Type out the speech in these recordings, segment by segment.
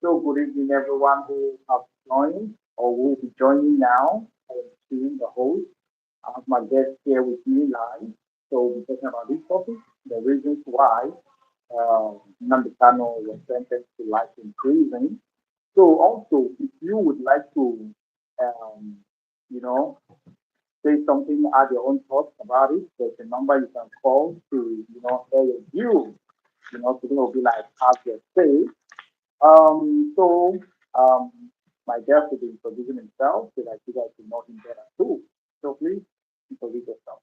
So good evening, everyone who have joined or will be joining now. I am Steve, the host. I have my guest here with me live. So we'll be talking about this topic, the reasons why Nnamdi Kanu was sentenced to life in prison. So also, if you would like to, um, you know, say something, add your own thoughts about it, there's a number you can call to, air your view. Today will be like, have your say. So um, my guest will be introducing himself so that you guys can know him better too. So please introduce yourself.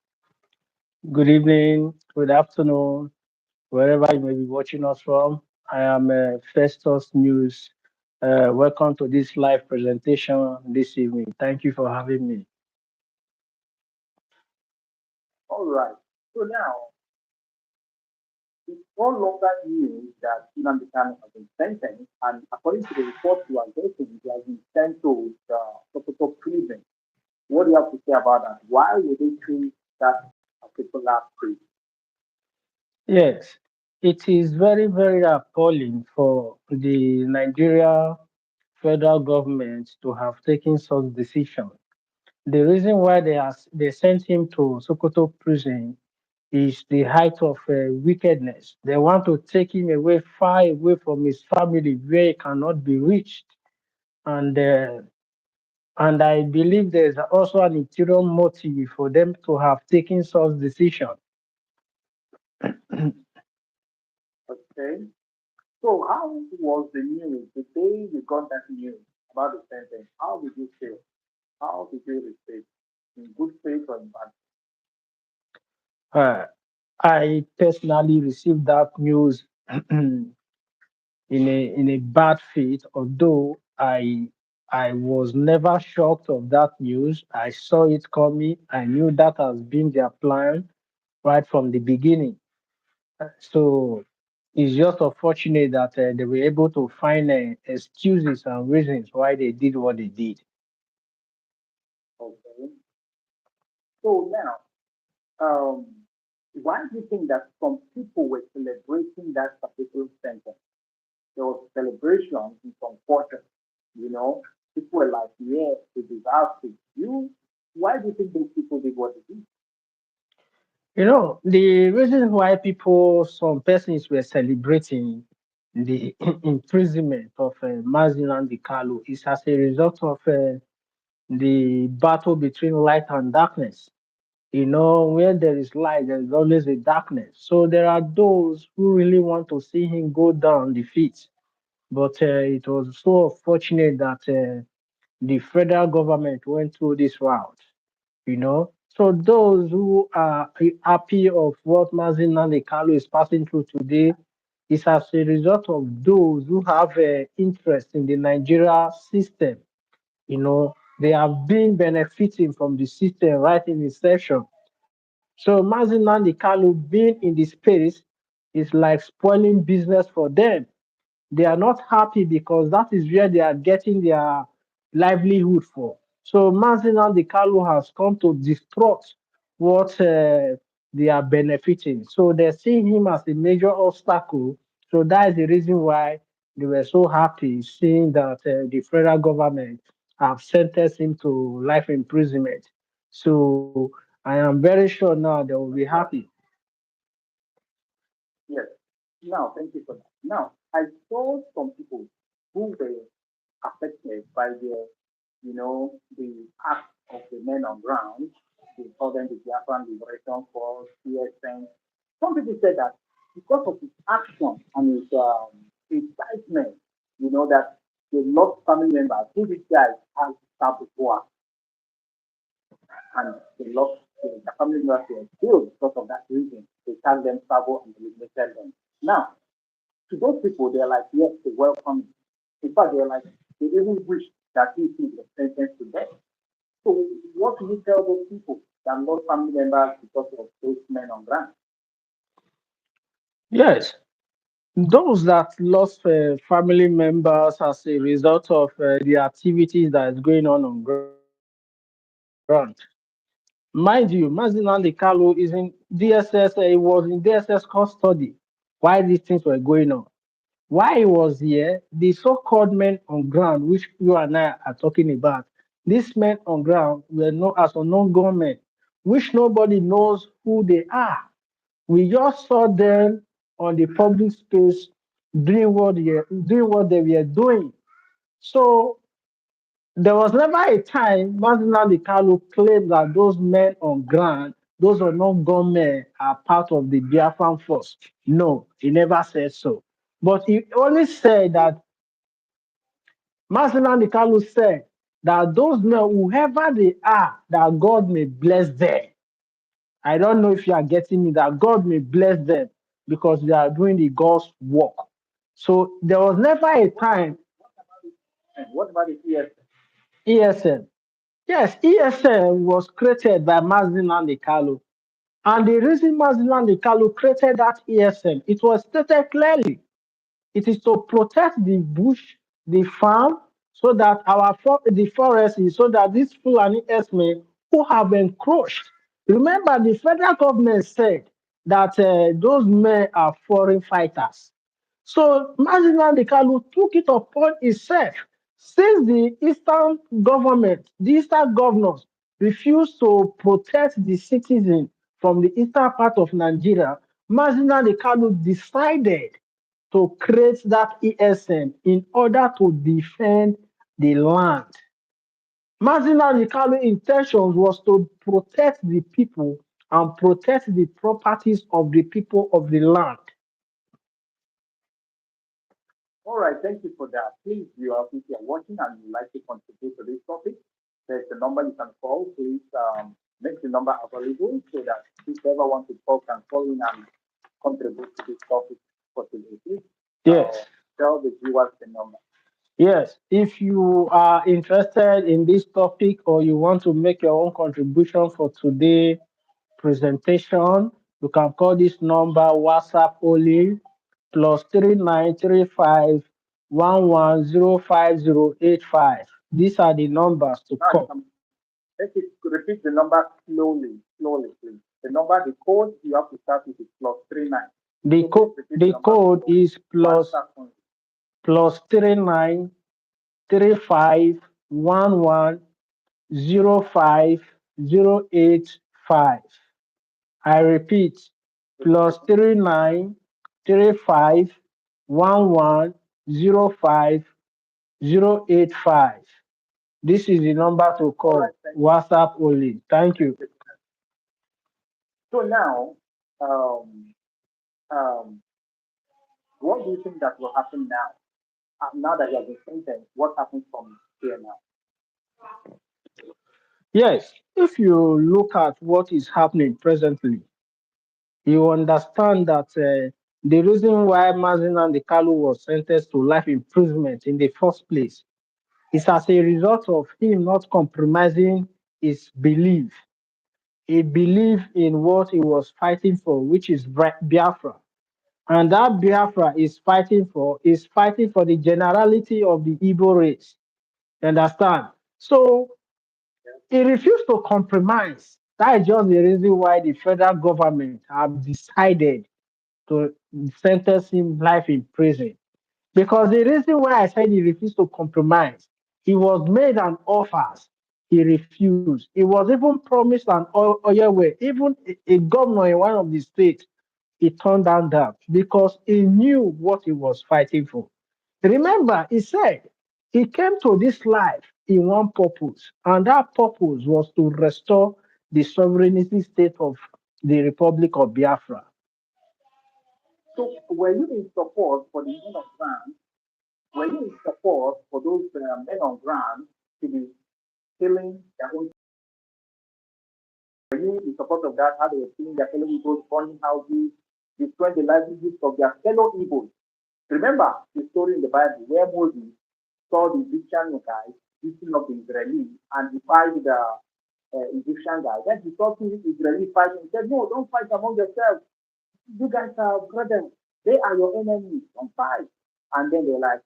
Good evening, good afternoon, wherever you may be watching us from. I am Festus News. Welcome to this live presentation this evening. Thank you for having me. All right. So now it's no longer news that Nnamdi Kanu has been sentenced, and according to the report you are getting, he has been sent to the Sokoto prison. What do you have to say about that? Why would they choose that particular prison? Yes, it is very, very appalling for the Nigeria federal government to have taken such decision. The reason why they sent him to Sokoto prison is the height of wickedness. They want to take him away, far away from his family, where he cannot be reached. And and I believe there's also an interior motive for them to have taken such decision. Okay. So how was the news the day you got that news about the sentence? How did you feel? How did you receive? In good faith or in bad? Uh, I personally received that news in a bad faith, although I was never shocked of that news. I saw it coming. I knew that has been their plan right from the beginning. So it's just unfortunate that they were able to find excuses and reasons why they did what they did. Okay. So now, um, why do you think that some people were celebrating that particular sentence? There was celebration in some quarters, you know. People were like, yes, they deserve it. Why do you think those people did what they did? You know, the reason why some persons were celebrating the imprisonment of Nnamdi Kanu is as a result of the battle between light and darkness. You know, where there is light, there is always a darkness. So there are those who really want to see him go down, defeat. But it was so fortunate that the federal government went through this route, you know. So those who are happy of what Mazin Kalu is passing through today is as a result of those who have interest in the Nigeria system. You know, they have been benefiting from the system right in inception. So Mazin Kalu being in the space is like spoiling business for them. They are not happy because that is where they are getting their livelihood for. So Mazinal Kalu has come to distort what they are benefiting. So they see him as a major obstacle. So that is the reason why they were so happy seeing that the federal government have sentenced him to life imprisonment. So I am very sure now they will be happy. Yes. Now, thank you for that. Now, I saw some people who were affected by the act of the men on ground. We call them the Biafran Liberation Force, PSN. Some people said that because of his action and his incitement, that they lost family members who these guys had stabbed before and they lost the family members were killed because of that reason. They tagged them, Sabo, and eliminated them. Now, to those people, they're like, yes, they welcome him. In fact, they're like, they even wish that he was sentenced to death. So what do you tell those people that lost family members because of those men on ground? Yes, those that lost family members as a result of the activities that is going on ground. Mind you, Mazinandi Kalu is in DSS, he was in DSS custody while these things were going on. Why he was here, the so-called men on ground, which you and I are talking about, these men on ground were known as unknown gunmen, which nobody knows who they are. We just saw them on the public space doing what they were doing. So there was never a time Nnamdi Kanu claimed that those men on ground, those unknown gunmen, are part of the Biafran force. No, he never said so. But he only said that Nnamdi Kanu said that those men, whoever they are, that God may bless them. I don't know if you are getting me, that God may bless them because they are doing the God's work. So there was never a time And what about the ESN? ESM. Yes, ESM was created by Mazin Kalu. And the reason Mazin Kalu created that ESM, it was stated clearly. It is to protect the bush, the farm, so that the forest is so that these Fulani herdsmen who have encroached. Remember, the federal government said that those men are foreign fighters. So Marginal Kalu took it upon himself since the Eastern government, the Eastern governors refused to protect the citizens from the eastern part of Nigeria. Marginal Kalu decided to create that ESN in order to defend the land. Marginal Kalu intentions was to protect the people and protect the properties of the people of the land. All right, thank you for that. Please, you are, if you are watching and you like to contribute to this topic, there's a number you can call. Please make the number available so that whoever wants to talk can call in and contribute to this topic for today. Please Yes. tell the viewers the number. Yes, if you are interested in this topic or you want to make your own contribution for today presentation, you can call this number WhatsApp only plus 3935 1105 08085. These are the numbers to Now you call. can take it, repeat the number slowly, please. The number, the code you have to start with is plus 39. So please repeat the The number code slowly. is WhatsApp only. plus 3935 1105 08085. I repeat, plus 3935 1105 085. This is the number to All right, call. thank you. WhatsApp only. Thank Thank you. you. So now, um, um, what do you think that will happen now? Now that you have been sentenced, what happens from here now? Yes, if you look at what is happening presently, you understand that the reason why Mazin and Kalu was sentenced to life imprisonment in the first place is as a result of him not compromising his belief. He believed in what he was fighting for, which is Biafra. And that Biafra is fighting for the generality of the Igbo race. You understand? So he refused to compromise. That is just the reason why the federal government have decided to sentence him life in prison. Because the reason why I said he refused to compromise, he was made an offer, he refused. He was even promised an oil way, even a governor in one of the states, he turned down that because he knew what he was fighting for. Remember, he said he came to this life in one purpose, and that purpose was to restore the sovereignty state of the Republic of Biafra. So were you in support for the men on ground? Were you in support for those men on ground to be killing their own? Were you in support of that? How they were killing their fellow Igbos, burning houses, destroying the livelihoods of their fellow Igbos? Remember the story in the Bible where Moses saw the Egyptian guys beating up the Israelis and he fight the Egyptian guy. Then he saw two Israelis fighting. He said, no, don't fight among yourselves. You guys are brothers. They are your enemies. Don't fight. And then they're like,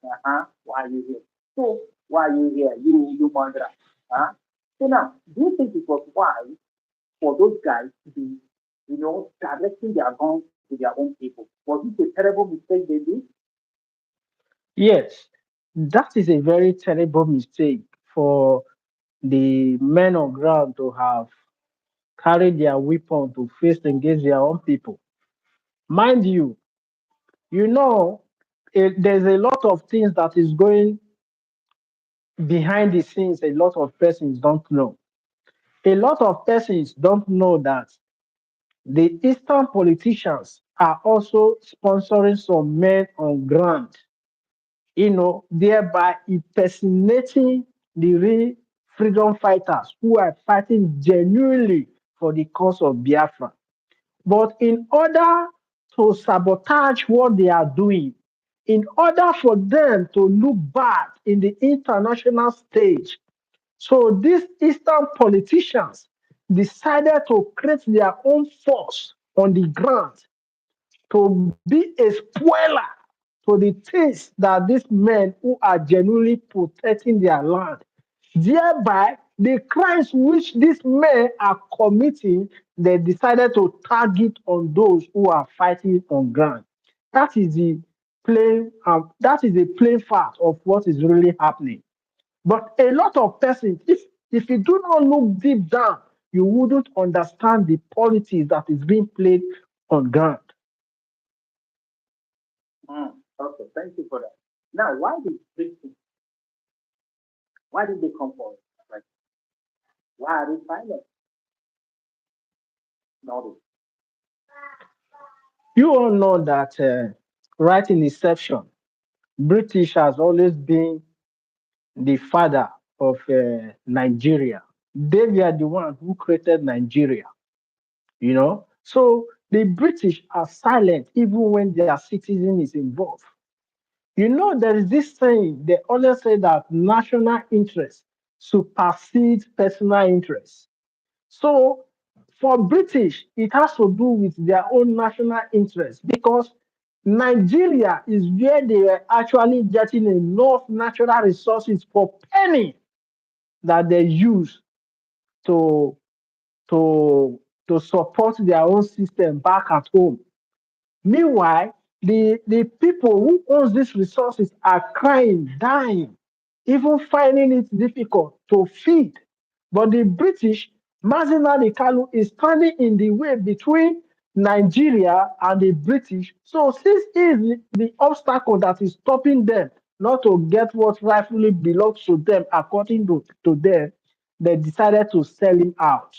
why are you here? So, why are you here? You murderer. Huh? So now, do you think it was wise for those guys to be, directing their guns to their own people? Was it a terrible mistake they did? Yes, that is a very terrible mistake for the men on ground to have carried their weapon to face against their own people. Mind you, you know, there's a lot of things that is going behind the scenes a lot of persons don't know. A lot of persons don't know that the Eastern politicians are also sponsoring some men on ground, thereby impersonating the real freedom fighters who are fighting genuinely for the cause of Biafra. But in order to sabotage what they are doing, in order for them to look bad in the international stage, so these Eastern politicians decided to create their own force on the ground to be a spoiler to the things that these men who are genuinely protecting their land, thereby the crimes which these men are committing, they decided to target on those who are fighting on ground. That is the plain fact of what is really happening. But a lot of persons, if you do not look deep down, you wouldn't understand the politics that is being played on ground. Okay, thank you for that. Now, why did they come for it? Like, why are they silent? No, You all know that right in inception, British has always been the father of Nigeria. They were the one who created Nigeria, So the British are silent even when their citizen is involved. There is this saying, they always say that national interest supersedes personal interest. So for British, it has to do with their own national interest because Nigeria is where they are actually getting enough natural resources for penny that they use to to to support their own system back at home. Meanwhile, the people who owns these resources are crying, dying, even finding it difficult to feed. But the British, Nnamdi Kanu is standing in the way between Nigeria and the British. So since he is the obstacle that is stopping them not to get what rightfully belongs to them according to them, they decided to sell him out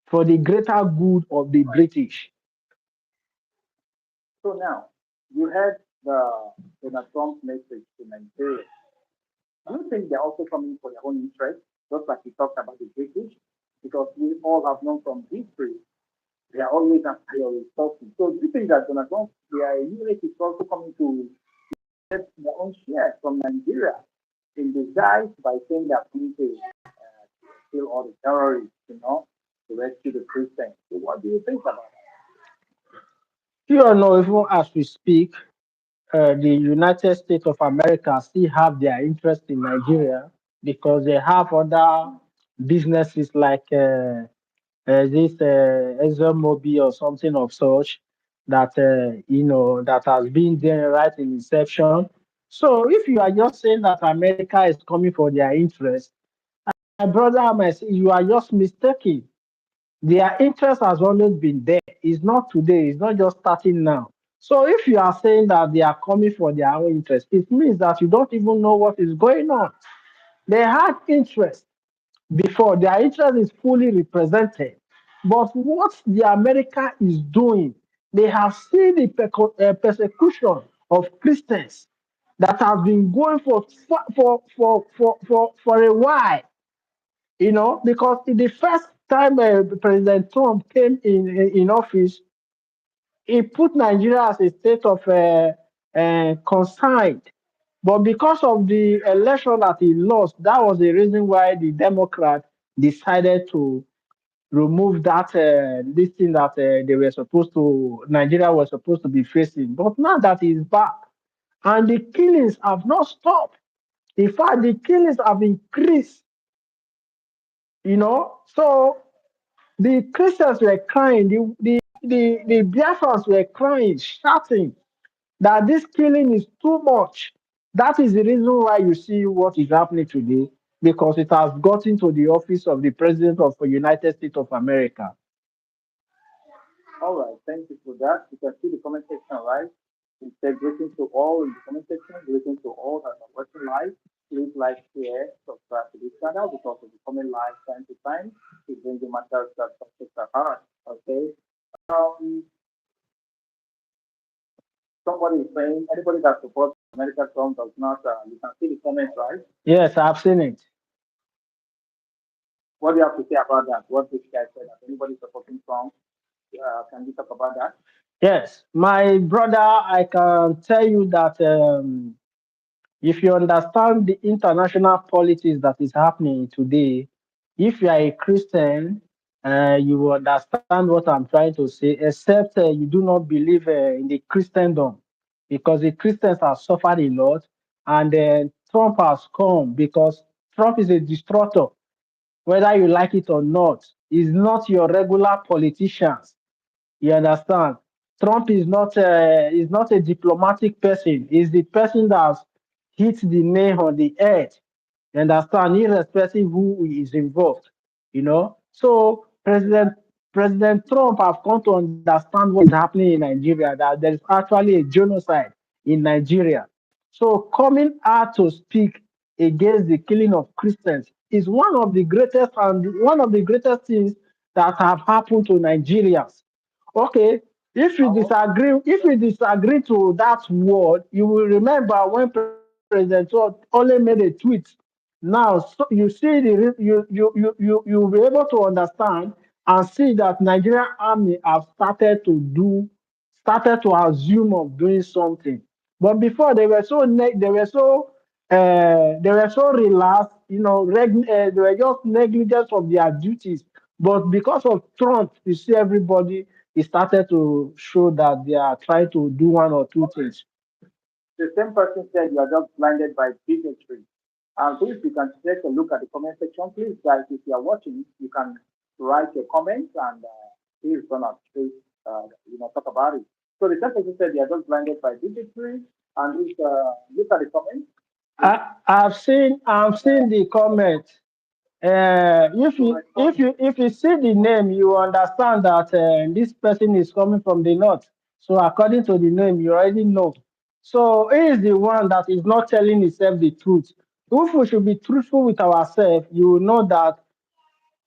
for the greater good of the right. British. So now, you had the Donald Trump's message to Nigeria. Do you think they're also coming for their own interest, just like we talked about the British? Because we all have known from history, they are always after your resources. So do you think that Donald Trump, their US is also coming to get their own share from Nigeria in disguise by saying they're going to kill all the terrorists, to rescue the Christians? So what do you think about You all know, even as we speak, the United States of America still have their interest in Nigeria because they have other businesses like this ExxonMobil or something of such that that has been there right in inception. So if you are just saying that America is coming for their interest, my brother, you are just mistaken. Their interest has always been there. It's not today. It's not just starting now. So if you are saying that they are coming for their own interest, it means that you don't even know what is going on. They had interest before. Their interest is fully represented. But what the America is doing, they have seen the persecution of Christians that has been going for a while, because the first time President Trump came in office, he put Nigeria as a state of consigned. But because of the election that he lost, that was the reason why the Democrat decided to remove that this thing that Nigeria was supposed to be facing. But now that he's back, and the killings have not stopped. In fact, the killings have increased. So the Christians were crying, the Biafrans were crying, shouting that this killing is too much. That is the reason why you see what is happening today, because it has gotten to the office of the president of the United States of America. All right, thank you for that. You can see the comment section, right? It said greetings to all in the comment section, greetings to all that are watching live. Please like, share, subscribe to this channel because of the comment live time to time. It brings the matters that touches the heart. Okay. Um, Somebody is saying anybody that supports America Trump does not. You can see the comments, right? Yes, I've seen it. What do you have to say about that? What this guy said that anybody supporting Trump, can you talk about that? Yes, my brother, I can tell you that if you understand the international politics that is happening today, if you are a Christian, you will understand what I'm trying to say, except you do not believe in the Christendom, because the Christians have suffered a lot, and Trump has come because Trump is a destructor, whether you like it or not. He's not your regular politicians. You understand? Trump is not a diplomatic person. He's the person that hits the nail on the head. You understand? Irrespective who is involved. You know. So President Trump have come to understand what is happening in Nigeria. That there is actually a genocide in Nigeria. So coming out to speak against the killing of Christians is one of the greatest things that have happened to Nigerians. Okay, if you disagree to that word, you will remember when President Trump only made a tweet. Now, so you see you'll be able to understand and see that Nigerian army have started to assume of doing something. But before they were so relaxed, they were just negligent of their duties. But because of Trump, you see everybody is started to show that they are trying to do one or two things. The same person said you are just blinded by bigotry. Please, you can take a look at the comment section. Please, guys, if you are watching, you can write your comments and he's gonna straight, talk about it. So the same person said you are just blinded by bigotry, and please look at the comments. Please, I've seen the comment. to respond. If you see the name, you understand that this person is coming from the north. So according to the name, you already know. So he is the one that is not telling himself the truth. If we should be truthful with ourselves, you will know that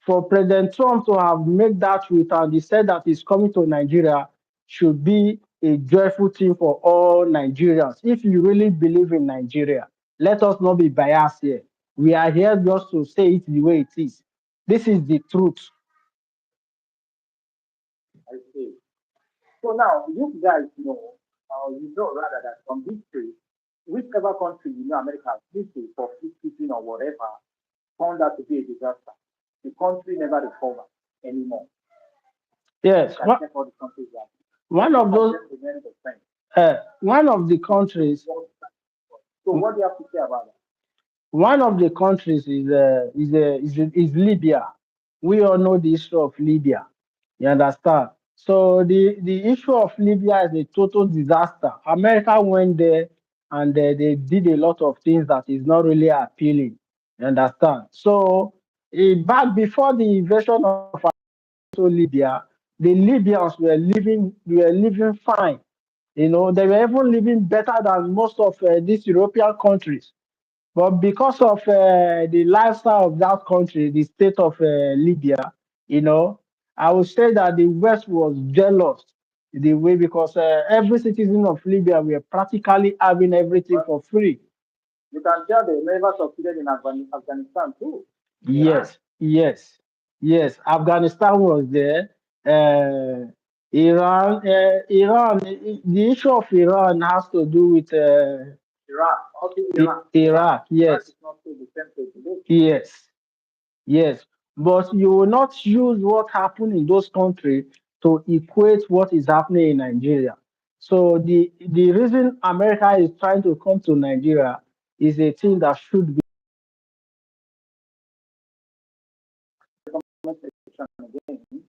for President Trump to have made that tweet and he said that he's coming to Nigeria should be a joyful thing for all Nigerians. If you really believe in Nigeria, let us not be biased here. We are here just to say it the way it is. This is the truth. I see. So now you guys know, you know rather that from history, whichever country America has history for peacekeeping or whatever turned out to be a disaster. The country never recovered anymore. You Yes, can check all the countries that one nothing of of those, them remains the same. one of the countries, So what do you have to say about that? one of the countries is Libya. We all know the issue of Libya. You understand? So the issue of Libya is a total disaster. America went there and they did a lot of things that is not really appealing. You understand? So back before the invasion of to Libya, the Libyans were living fine. You know, they were even living better than most of these European countries. But because of the lifestyle of that country, the state of Libya, you know, I would say that the West was jealous the way, because every citizen of Libya were practically having everything But for free. you can tell they never succeeded in Afghanistan too. Iran. Yes, yes, yes. Afghanistan was there. Iran. The issue of Iran has to do with Iraq. Okay, Iraq. Iraq. Iraq. Iraq Yes, is not still the same place today. yes. Yes, but you will not use what happened in those countries to equate what is happening in Nigeria. So the reason America is trying to come to Nigeria is a thing that should be. Comment section again.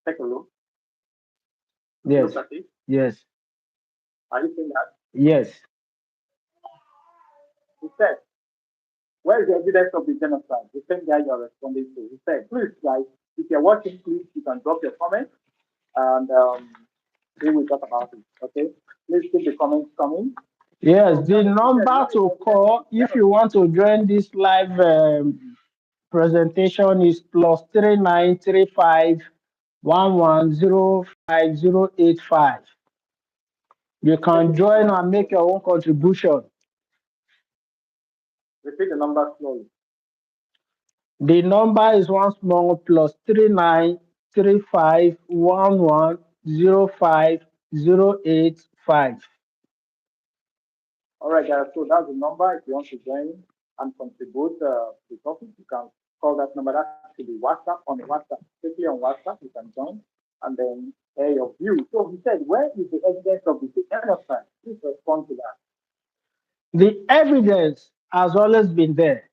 Take a look. Take a look Yes, at it. yes. Are you saying that? Yes. He said, where is the evidence of the genocide? The same guy you're responding to. He said, please, guys, if you're watching, please, you can drop your comments and we will talk about it. Okay? Please keep the comments coming. Yes, So, the he said, number where is to the evidence of call the if you genocide? want to join this live presentation is +3935 1105 08085. You can Make it join slow. and make your own contribution. Repeat the number slowly. The number is once more +3935 1105 08085. All right, guys. So that's the number. If you want to join and contribute the topic, you can call that number. That should be WhatsApp on WhatsApp. Quickly on WhatsApp, you can join and then air your view. So he said, where is the evidence of the genocide? Please respond to that. The evidence has always been there.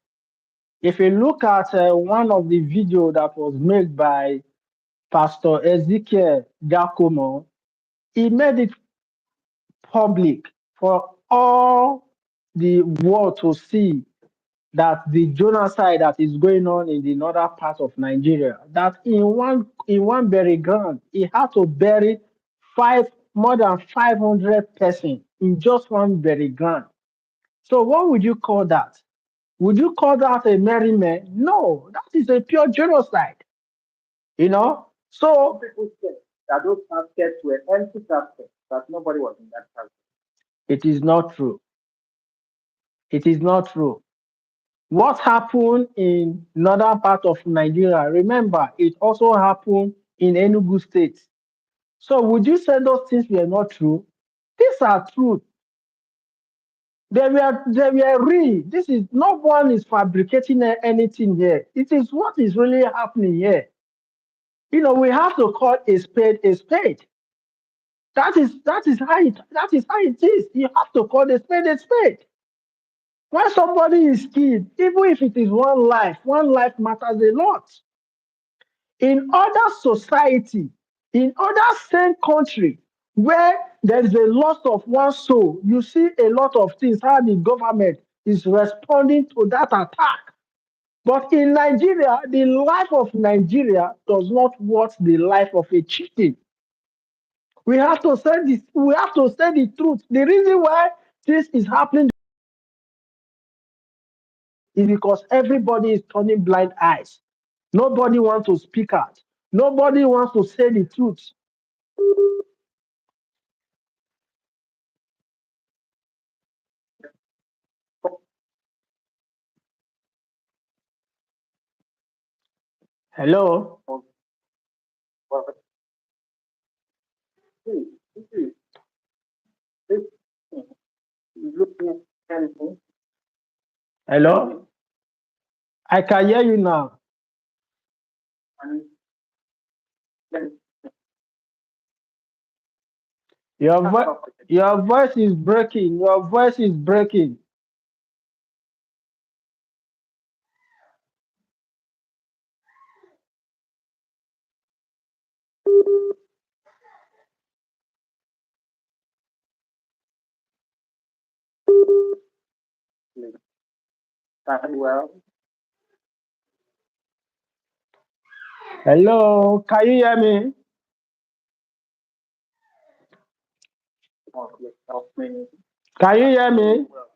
If you look at one of the video that was made by Pastor Ezekiel Giacomo, he made it public for all the world to see that the genocide that is going on in the northern part of Nigeria, that in one burial ground, he had to bury five more than 500 persons in just one burial ground. So what would you call that? Would you call that a merriment? No, that is a pure genocide. You know. Some So people said that those caskets were empty caskets, that nobody was in that casket. it is not true. It is not true. What happened in northern part of Nigeria? Remember, it also happened in Enugu State. So would you say those things were not true? These are true. They were real. This is no one is fabricating anything here. It is what is really happening here. We have to call a spade a spade. That is how it is. You have to call a spade a spade. When somebody is killed, even if it is one life matters a lot. In other society, in other same country where there is a loss of one soul, you see a lot of things how the government is responding to that attack. But in Nigeria, the life of Nigeria does not worth the life of a chicken. We have to say this. We have to say the truth. The reason why this is happening is because everybody is turning blind eyes. Nobody wants to speak out. Nobody wants to say the truth. Hello. But see, this is looking at anything. Can you hear me? Hello. I can hear you now. And then Your that's vo- perfect. your voice is breaking. Your voice is breaking. Can you well? Hello. Can you hear me? Okay, help me. Can you I hear can hear me? you well.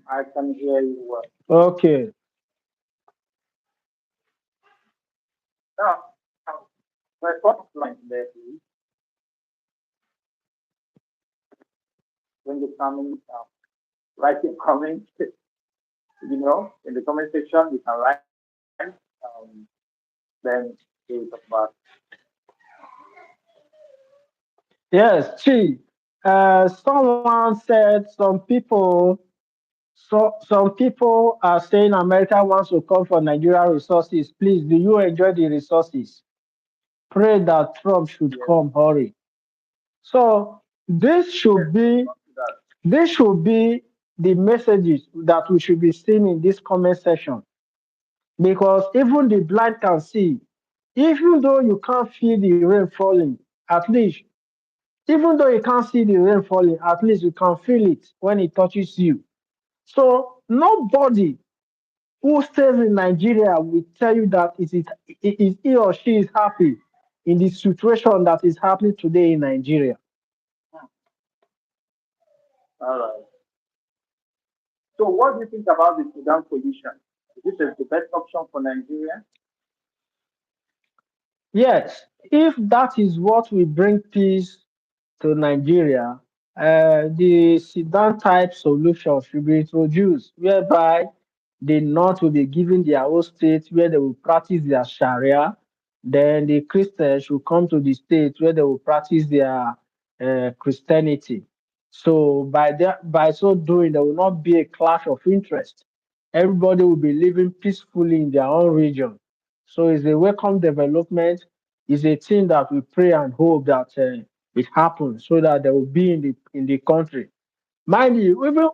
I can hear you well. Okay. Now, my first line there is when you come write your comment, in the comment section, you can write, then we will talk about Yes, Chi. Someone said some people are saying America wants to come for Nigeria resources. Please, do you enjoy the resources? Pray that Trump should yes, come. Hurry. So this yes, should be not to that. this should be the messages that we should be seeing in this comment section, because even the blind can see. Even though you can't feel the rain falling, at least Even though you can't see the rain falling, at least you can feel it when it touches you. So nobody who stays in Nigeria will tell you that it is he or she is happy in the situation that is happening today in Nigeria. All right. So, what do you think about the Sudan position? Is it the best option for Nigeria? Yes, if that is what will bring peace to Nigeria, the Sudan type solution should be introduced, whereby the North will be given their own state where they will practice their Sharia. Then the Christians should come to the state where they will practice their Christianity. So by so doing, there will not be a clash of interest. Everybody will be living peacefully in their own region. So it's a welcome development. It's a thing that we pray and hope that it happens so that they will be in the country. Mind you, even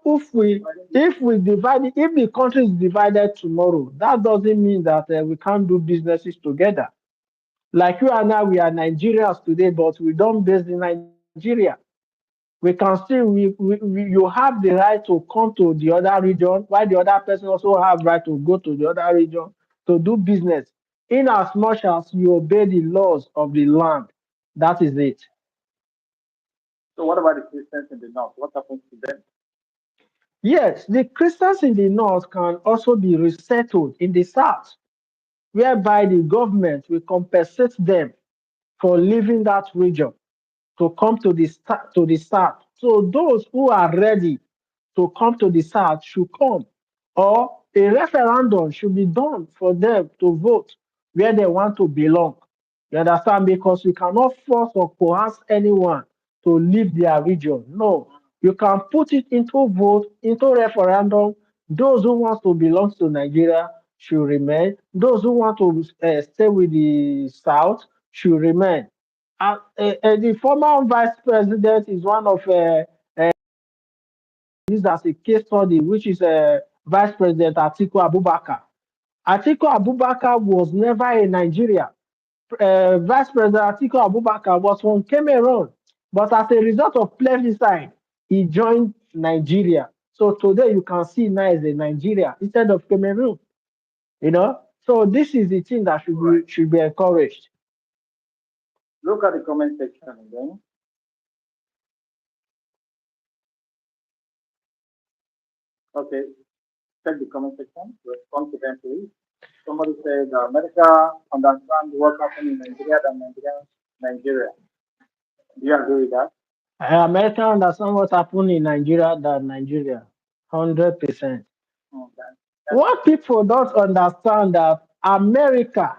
if we divide it, if the country is divided tomorrow, that doesn't mean that we can't do businesses together. Like you and I, we are Nigerians today, but we don't base in Nigeria. We can still you have the right to come to the other region, while the other person also have right to go to the other region to do business. In as much as you obey the laws of the land, that is it. So, what about the Christians in the north? What happens to them? Yes, the Christians in the north can also be resettled in the south, whereby the government will compensate them for leaving that region to come to the south. So those who are ready to come to the south should come, or a referendum should be done for them to vote where they want to belong. You understand? Because you cannot force or coerce anyone to leave their region. No, you can put it into vote, into referendum. Those who want to belong to Nigeria should remain. Those who want to stay with the South should remain. The former vice president is one of this as a case study, which is Vice President Atiku Abubakar. Atiku Abubakar was never in Nigeria. Vice President Atiku Abubakar was from Cameroon, but as a result of plebiscite, he joined Nigeria. So today you can see now is a Nigeria instead of Cameroon. You know, so this is the thing that All right. should be encouraged. Look at the comment section again. Okay, check the comment section. Respond to them, please. Somebody said America understands what happened in Nigeria than Nigeria. Do you agree with that? America understand what happened in Nigeria than Nigeria, 100%. Okay. That's What people don't understand that America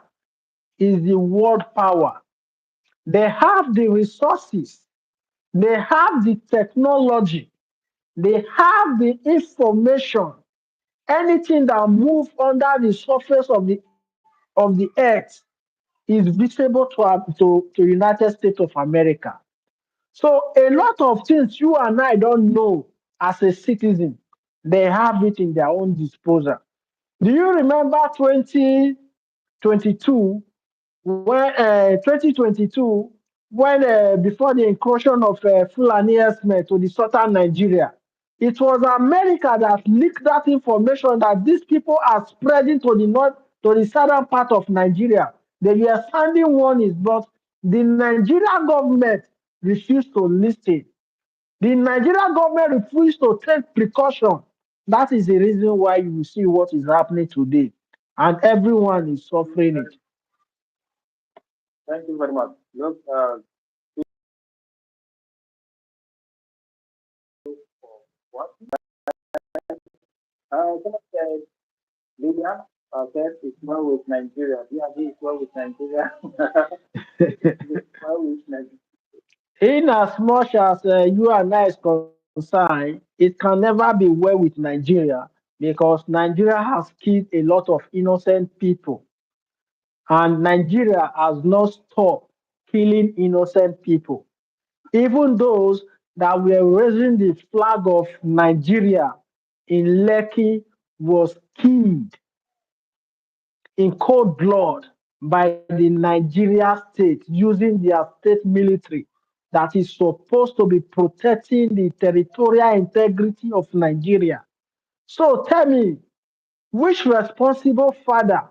is the world power. They have the resources, they have the technology, they have the information. Anything that moves under the surface of the earth is visible to United States of America. So a lot of things you and I don't know as a citizen, they have it in their own disposal. Do you remember 2022 when 2022 when before the incursion of Fulani herdsmen to the southern Nigeria? It was America that leaked that information that these people are spreading to the north, to the southern part of Nigeria. They were sounding warnings, but the Nigerian government refused to listen. The Nigerian government refused to take precaution. That is the reason why you see what is happening today, and everyone is suffering it. Thank you very much. Look, what? Someone said Libya said it's well with Nigeria. Do you agree it's well with Nigeria? It's well with Nigeria. In as much as you and I is concerned, it can never be well with Nigeria because Nigeria has killed a lot of innocent people, and Nigeria has not stopped killing innocent people. Even those that were raising the flag of Nigeria in Lekki was killed in cold blood by the Nigeria state using their state military that is supposed to be protecting the territorial integrity of Nigeria. So tell me, which responsible father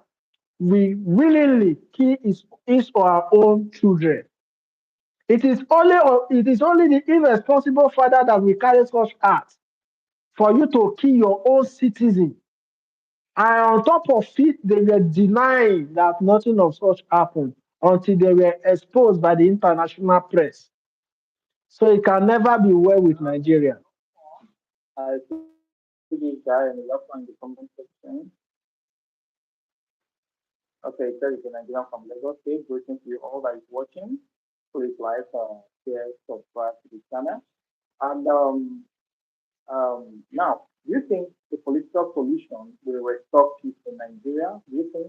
will willingly kill his or her own children? It is only the irresponsible father that will carry such act for you to kill your own citizen. And on top of it, they were denying that nothing of such happened until they were exposed by the international press. So it can never be well with Nigeria. I see this guy and love on the comment section. Okay, there is a Nigerian from Lagos State. Greetings to you all that is watching. Please like, share, subscribe to the channel. And now, do you think the political solution will restore peace in Nigeria? Do you think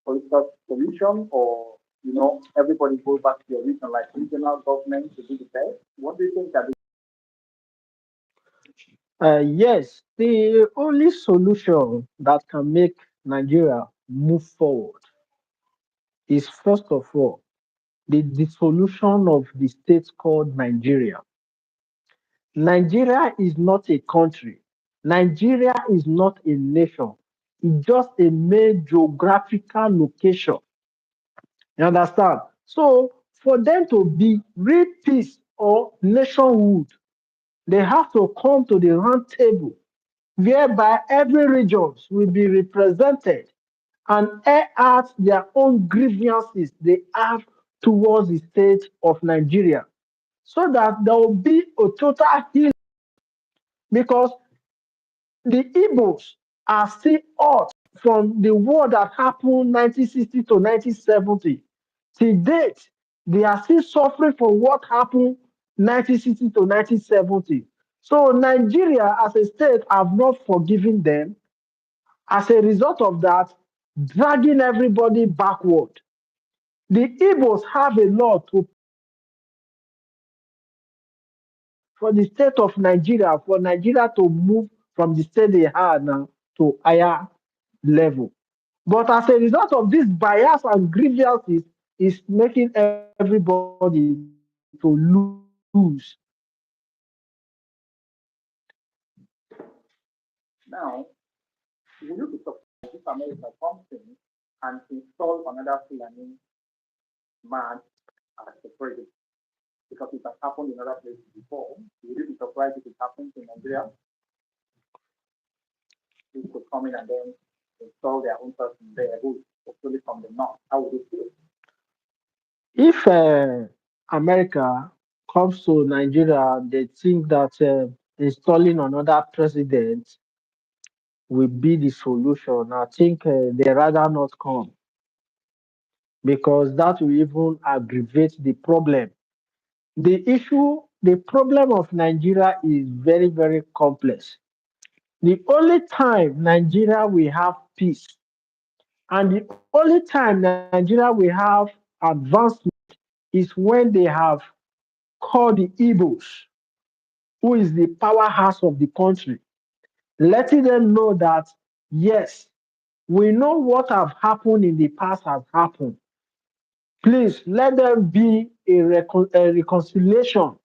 political solution, or everybody go back to your region, like regional government to do the best? What do you think that? Yes, the only solution that can make Nigeria move forward is first of all the dissolution of the state called Nigeria. Nigeria is not a country. Nigeria is not a nation. It's just a main geographical location. You understand? So for them to be real peace or nationhood, they have to come to the round table whereby every region will be represented and air out their own grievances they have towards the state of Nigeria so that there will be a total healing because the Igbos are still hurt from the war that happened 1960 to 1970. Till date, they are still suffering from what happened 1960 to 1970. So Nigeria as a state have not forgiven them. As a result of that, dragging everybody backward. The Igbos have a lot to for the state of Nigeria, for Nigeria to move from the state they are now to higher level. But as a result of this bias and grievances, is making everybody to lose. Now, will you be surprised if America comes in and install another Fulani man as the president? Because it has happened in other places before. Will you be surprised if it happens in Nigeria? They could come in and then install their own person there who is hopefully from the north. How would you feel? If America comes to Nigeria, they think that installing another president will be the solution. I think they rather not come because that will even aggravate the problem. The problem of Nigeria is very, very complex. The only time Nigeria will have peace and the only time Nigeria will have advancement is when they have called the Igbos, who is the powerhouse of the country, letting them know that yes, we know what have happened in the past has happened. Please let there be a reconciliation.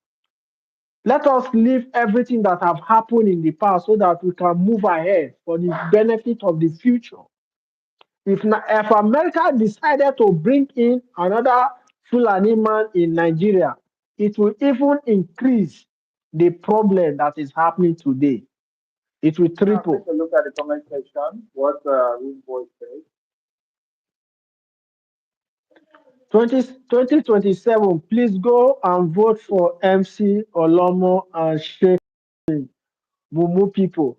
Let us leave everything that have happened in the past so that we can move ahead for the benefit of the future. If America decided to bring in another Fulani man in Nigeria, it will even increase the problem that is happening today. It will Now, take triple. a look at the comment section. What Rude Boy says. 2027, please go and vote for MC Olomo and Sheikh Mumu people.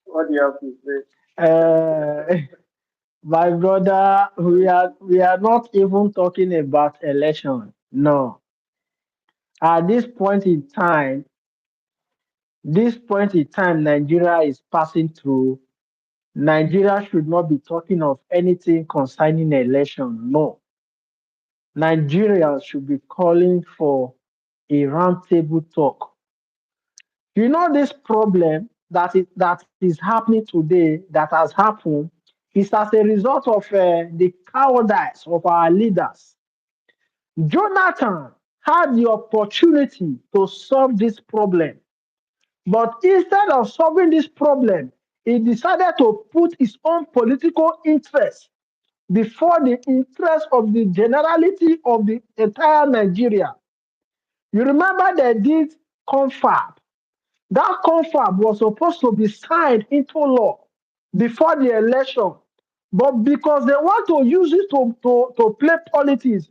What do you have to say? uh, my brother, we are not even talking about election. No. At this point in time, Nigeria is passing through. Nigeria should not be talking of anything concerning election. No. Nigerians should be calling for a roundtable talk. You know this problem that is happening today that has happened. It's as a result of the cowardice of our leaders. Jonathan had the opportunity to solve this problem, but instead of solving this problem, he decided to put his own political interest before the interest of the generality of the entire Nigeria. You remember they did confab. That confab was supposed to be signed into law before the election. But because they want to use it to play politics,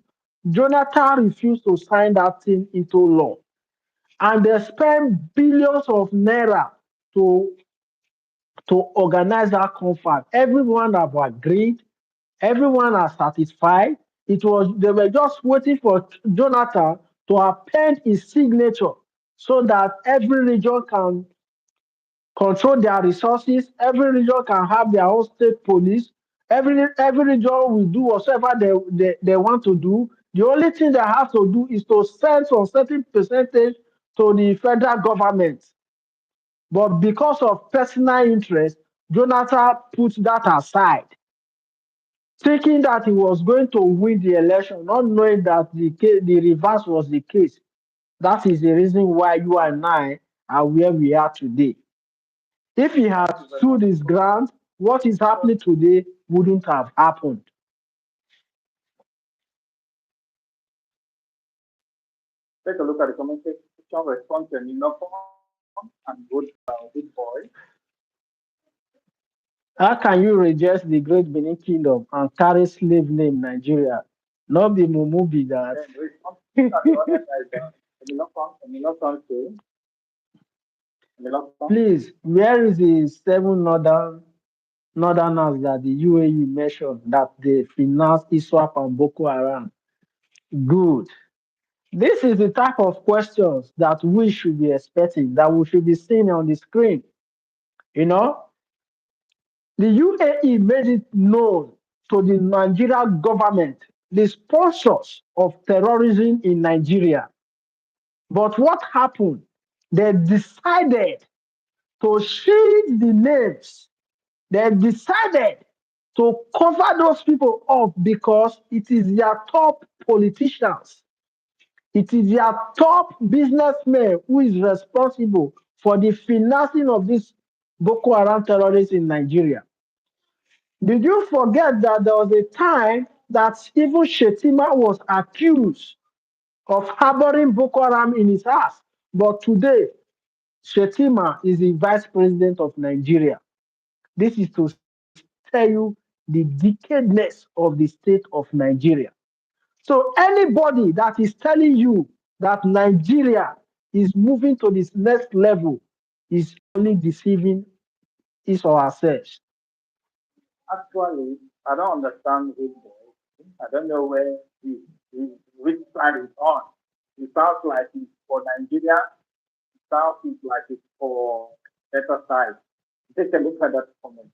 Jonathan refused to sign that thing into law. And they spent billions of naira to, to organize that confab. Everyone have agreed, everyone are satisfied. It was they were just waiting for Jonathan to append his signature so that every region can control their resources. Every region can have their own state police. Every region will do whatever they want to do. The only thing they have to do is to send some certain percentage to the federal government. But because of personal interest, Jonathan put that aside, thinking that he was going to win the election, not knowing that the reverse was the case. That is the reason why you and I are where we are today. If he had Thank you very stood much. his ground, what is happening today wouldn't have happened. Take a look at the comment section, respond to an email form, and good boy. How can you reject the great Benin Kingdom and carry slave name Nigeria? Not be Mumu be that. Then respond to the other guys. Emilio Fon say, Emilio Fon, Please, where is the seven northerners that the UAE mentioned that they financed ISWAP and Boko Haram? Good. This is the type of questions that we should be expecting, that we should be seeing on the screen. You know, the UAE made it known to the Nigerian government the sponsors of terrorism in Nigeria. But what happened? They decided to shield the names. They decided to cover those people up because it is their top politicians. It is their top businessmen who is responsible for the financing of this Boko Haram terrorists in Nigeria. Did you forget that there was a time that even Shetima was accused of harboring Boko Haram in his house? But today, Shetima is the vice president of Nigeria. This is to tell you the decadness of the state of Nigeria. So anybody that is telling you that Nigeria is moving to this next level is only deceiving his or herself. actually, I don't understand good boy. I don't know where which side is on. It sounds like it's for Nigeria. It sounds like it's for better side. Take a look at that comment.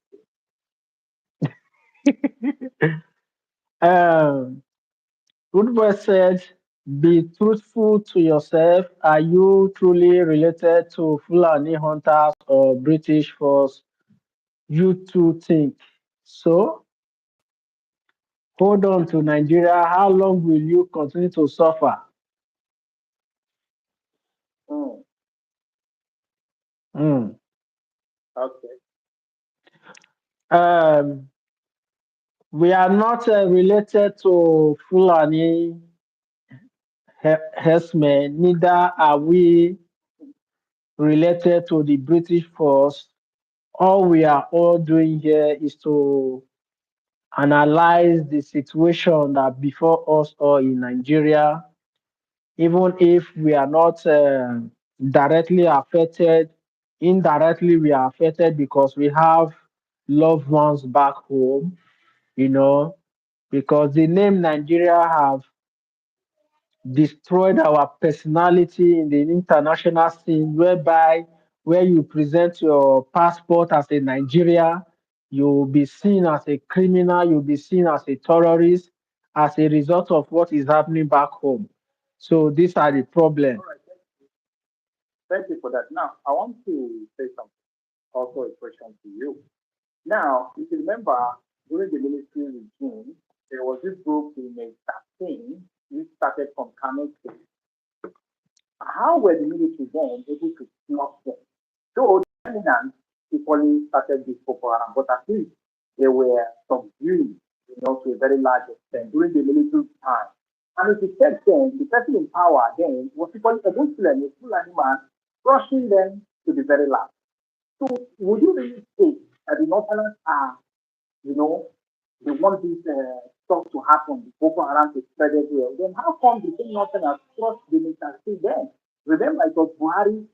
Um, Woodward said, be truthful to yourself. Are you truly related to Fulani hunters or British force? You two think. So hold on to Nigeria. How long will you continue to suffer? Hmm. Hmm. Okay. Um, we are not related to Fulani herdsmen, neither are we related to the British force. All we are all doing here is to analyze the situation that before us all in Nigeria, even if we are not directly affected, indirectly we are affected because we have loved ones back home, you know, because the name Nigeria have destroyed our personality in the international scene, whereby where you present your passport as a Nigeria, you'll be seen as a criminal, you'll be seen as a terrorist as a result of what is happening back home. So these are the All problems. right. Thank you for that. Now, I want to say something. Also, a question to you. Now, if you remember, during the military regime, there was this group in a 13 which started from Kano State. How were the military then able to stop them? So the remnants equally started this Boko Haram, but at least they were subdued, to a very large extent during the military time. And if you check then, the person in power then was equally a Muslim, a Fulani man, crushing them to the very last. So would you really say that the Northerners are, you know, they want this stuff to happen, the Boko Haram to spread everywhere? Then how come the same Northerners crushed the military then? Remember, it was Buhari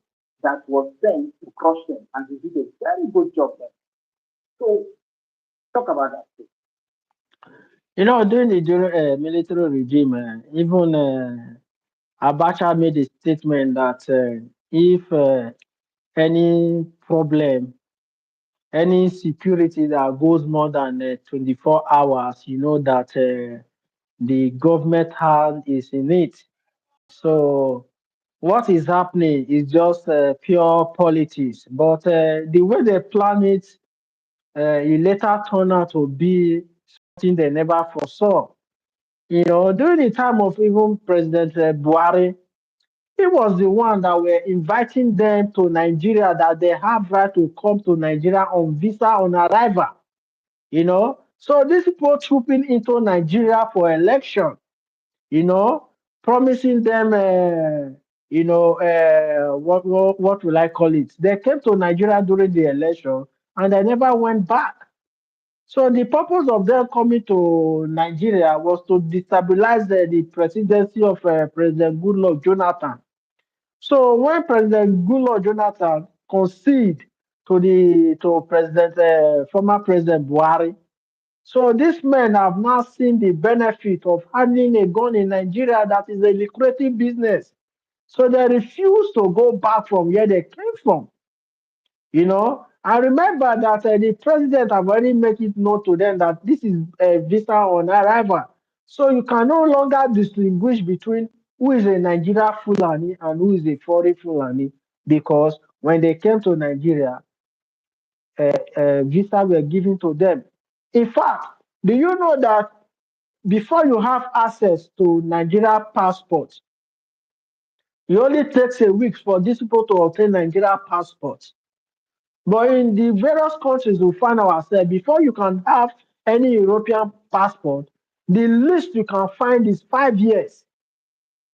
that was sent to crush them, and he did a very good job there. So talk about that. Too. During the military regime, even Abacha made a statement that if any problem, any security that goes more than 24 hours, that the government hand is in it. So what is happening is just pure politics. But the way they plan it, it later turned out to be something they never foresaw. During the time of even President Buhari, he was the one that were inviting them to Nigeria, that they have right to come to Nigeria on visa on arrival. So these people trooping into Nigeria for election, you know, promising them, what will I call it? They came to Nigeria during the election and they never went back. So the purpose of them coming to Nigeria was to destabilize the presidency of President Goodluck Jonathan. So when President Goodluck Jonathan conceded to President former President Buhari, so these men have now seen the benefit of handling a gun in Nigeria that is a lucrative business. So they refuse to go back from where they came from. I remember that the president have already made it known to them that this is a visa on arrival. So you can no longer distinguish between who is a Nigeria Fulani and who is a foreign Fulani, because when they came to Nigeria, visa were given to them. In fact, do you know that before you have access to Nigeria passports, it only takes a week for these people to obtain Nigeria passports. But in the various countries we find ourselves, before you can have any European passport, the least you can find is 5 years,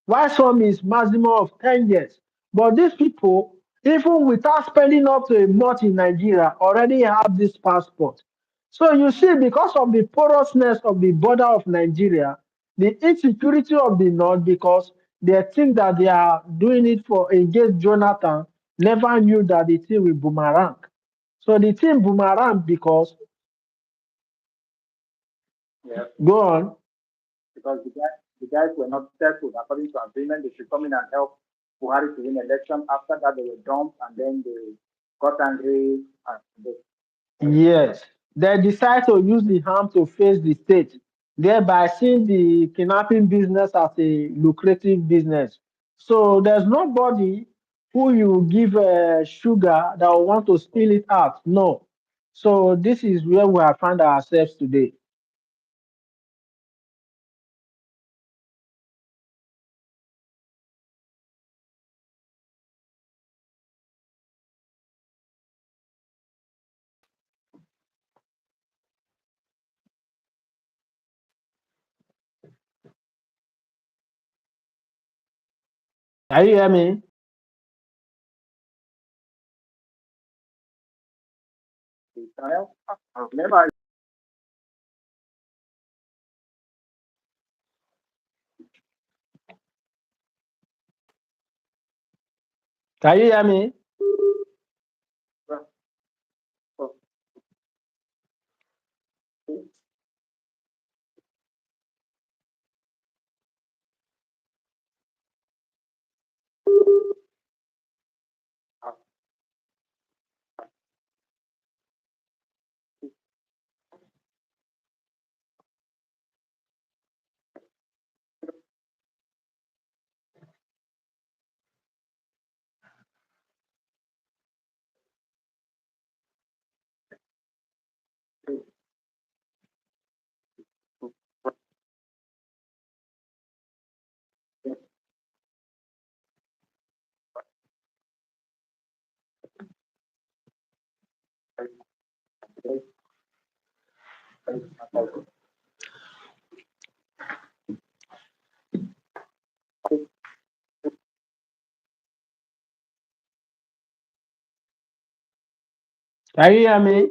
while some is maximum of 10 years. But these people, even without spending up to a month in Nigeria, already have this passport. So you see, because of the porousness of the border of Nigeria, the insecurity of the north, because they think that they are doing it for against Jonathan, never knew that the thing will boomerang. So the thing boomerang because Yes, go on. because the guys were not settled according to agreement. They should come in and help Buhari to win election. After that, they were dumped, and then they got angry and they Yes, they decide to use the harm to face the state, thereby seeing the kidnapping business as a lucrative business. So there's nobody who you give sugar that will want to spill it out. No. So this is where we have found ourselves today. Can you hear me? trial. Remember, Can you hear me? Can you hear me?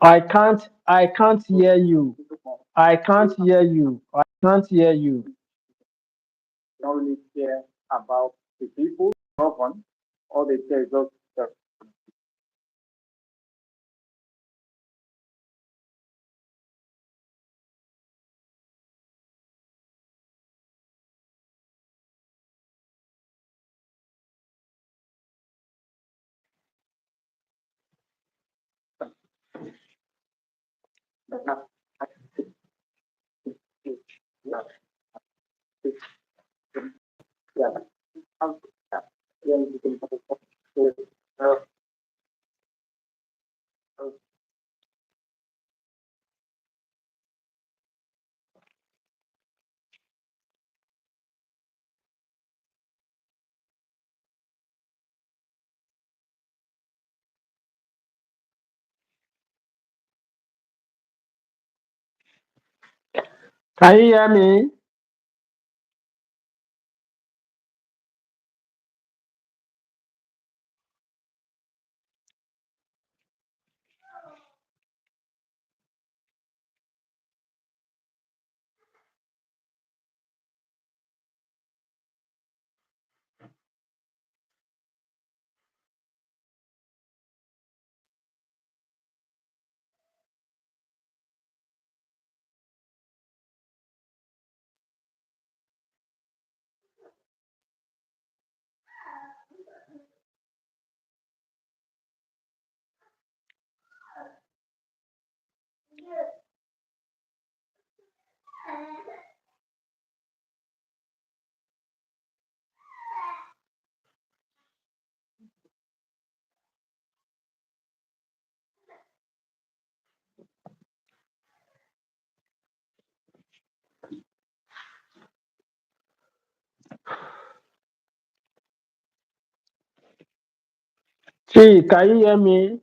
I can't hear you. I can't hear you. I can't hear you. Don't really care about the people, govern, all they care is just the Can you hear me? See, can you hear me?